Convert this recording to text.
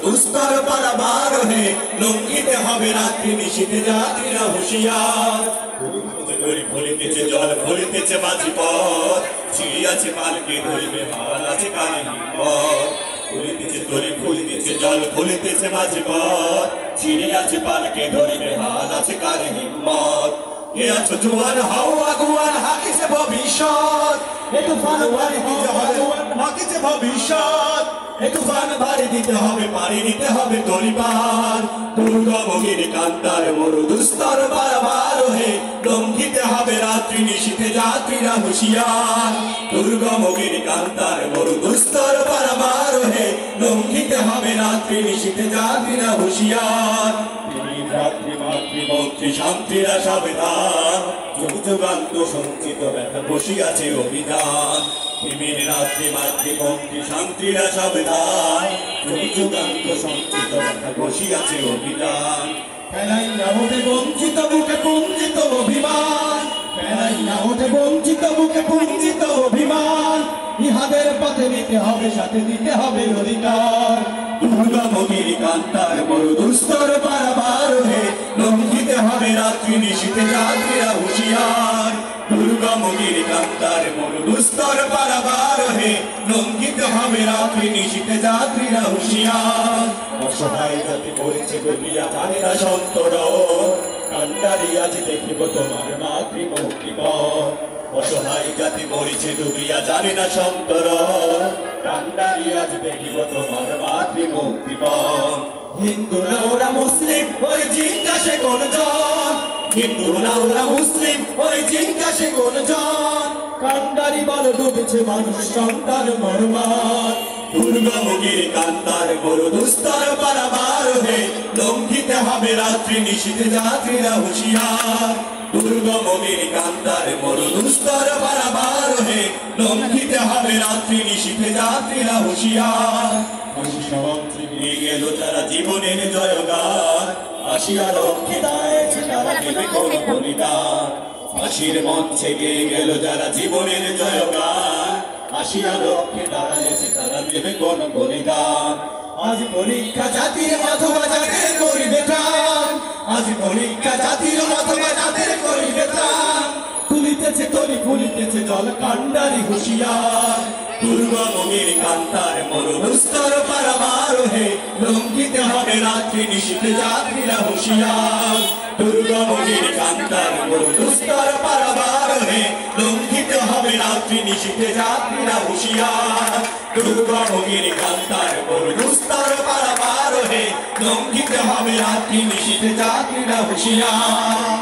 দুস্তর পারাবার হে লঙ্ঘিতে হবে রাত্রি নিশীথে যাত্রীরা হুঁশিয়ার দড়ি ফলিতেছে জল ফলিতেছে বাজি পথ ছিড়ি আছে পালকে ধরিবে হাল আছে কানে হিম্মত ফলিতেছে দড়ি ফলিতেছে জল ফলিতেছে বাজি পথ ছিড়ি আছে পালকে ধরিবে হাল আছে কানে হিম্মত কে আছো জোয়ান হাও আগুয়ান হাকিছে ভবিষ্যৎ এ তুফান ভারী দিতে হবে হাকিছে ভবিষ্যৎ এ তুফান ভারী দিতে হবে পাড়ি দিতে হবে তরিপার দুর্গমগিরি কান্তার মরু দুস্তর বারবার হে লঙ্ঘিতে হবে রাত্রি নিশীথে যাত্রীরা হুঁশিয়ার দুর্গমগিরি কান্তার মরু দুস্তর বারবার হে লঙ্ঘিতে হবে রাত্রি নিশীথে যাত্রীরা হুঁশিয়ার রাত্রি মাতৃমন্ত্রী শান্তিরা সাবধান যুগ যুগান্ত সঞ্চিত ব্যথা বসিয়াছে অভিধান তিমির রাত্রি মাতৃমন্ত্রী শান্তিরা সাবধান যুগ যুগান্ত সঞ্চিত ব্যথা বসিয়াছে অভিধান ফেলাই না ওঠে বঞ্চিত বুকে পুঞ্জিত অভিমান ফেলাই না ওঠে বঞ্চিত বুকে পুঞ্জিত অভিমান ইহাদের পথে নিতে হবে সাথে দিতে হবে অধিকার দুর্গমগিরি কান্তার মরু দুস্তর পারাবার হে লঙ্ঘিতে হবে রাত্রি নিশীথে যাত্রীরা হুঁশিয়ার দুর্গমগিরি কান্তার মরু দুস্তর পারাবার হে লঙ্ঘিতে হবে রাত্রি নিশীথে যাত্রীরা হুঁশিয়ার অসহায় জাতি পড়েছে ডুবিয়া জানেরা সন্তর কান্ডারি আজ দেখিব তোমার মাতৃমুক্তিপথ অসহায় জাতি মরিছে ডুবিয়া জানে না সন্তর কান্ডারি আজ দেখিব তোমার মাতৃমুক্তিপথ হিন্দু না ওরা মুসলিম ওই জিজ্ঞাসে কোন জন হিন্দু না ওরা মুসলিম ওই জিজ্ঞাসে কোন জন কান্ডারি বল ডুবেছে মানুষ সন্তান মরমার দুর্গমগিরি কান্তার মরু দুস্তর পারাবার হে লঙ্ঘিতে হবে রাত্রি নিশীথে যাত্রীরা হুঁশিয়ার দুর্গমগিরি কান্তার মরু দুস্তর পারাবার হে লঙ্ঘিতে হবে রাত্রি নিশীথে যাত্রীরা হুঁশিয়ার মন্ত্রী নিয়ে গেল তারা জীবনের জয়গান আসিয়া লক্ষ্যে দাঁড়িয়েছে তারা দেবে কোন বলিদান ফাঁসির মঞ্চে গিয়ে গেল যারা জীবনের জয়গান আসিয়া লক্ষ্যে দাঁড়িয়েছে তারা দেবে কোন বলিদান আজ পরীক্ষা জাতির অথবা যাদের করিবে ত্রাণ আজ পরীক্ষা জাতির অথবা যাদের করিবে ত্রাণ তুলিতেছে তরি ফুলিতেছে জল কান্ডারি হুঁশিয়ার দুর্গমগিরি কান্তার মরু দুস্তর পারাবার হে লঙ্ঘিতে হবে রাত্রি নিশীথে যাত্রীরা হুঁশিয়ার দুর্গমগিরি কান্তার মরু দুস্তর পারাবার হে লঙ্ঘিতে হবে রাত্রি নিশীথে যাত্রীরা হুঁশিয়ার দুর্গমগিরি কান্তার মরু দুস্তর পারাবার হে লঙ্ঘিতে হবে রাত্রি নিশীথে যাত্রীরা হুঁশিয়ার।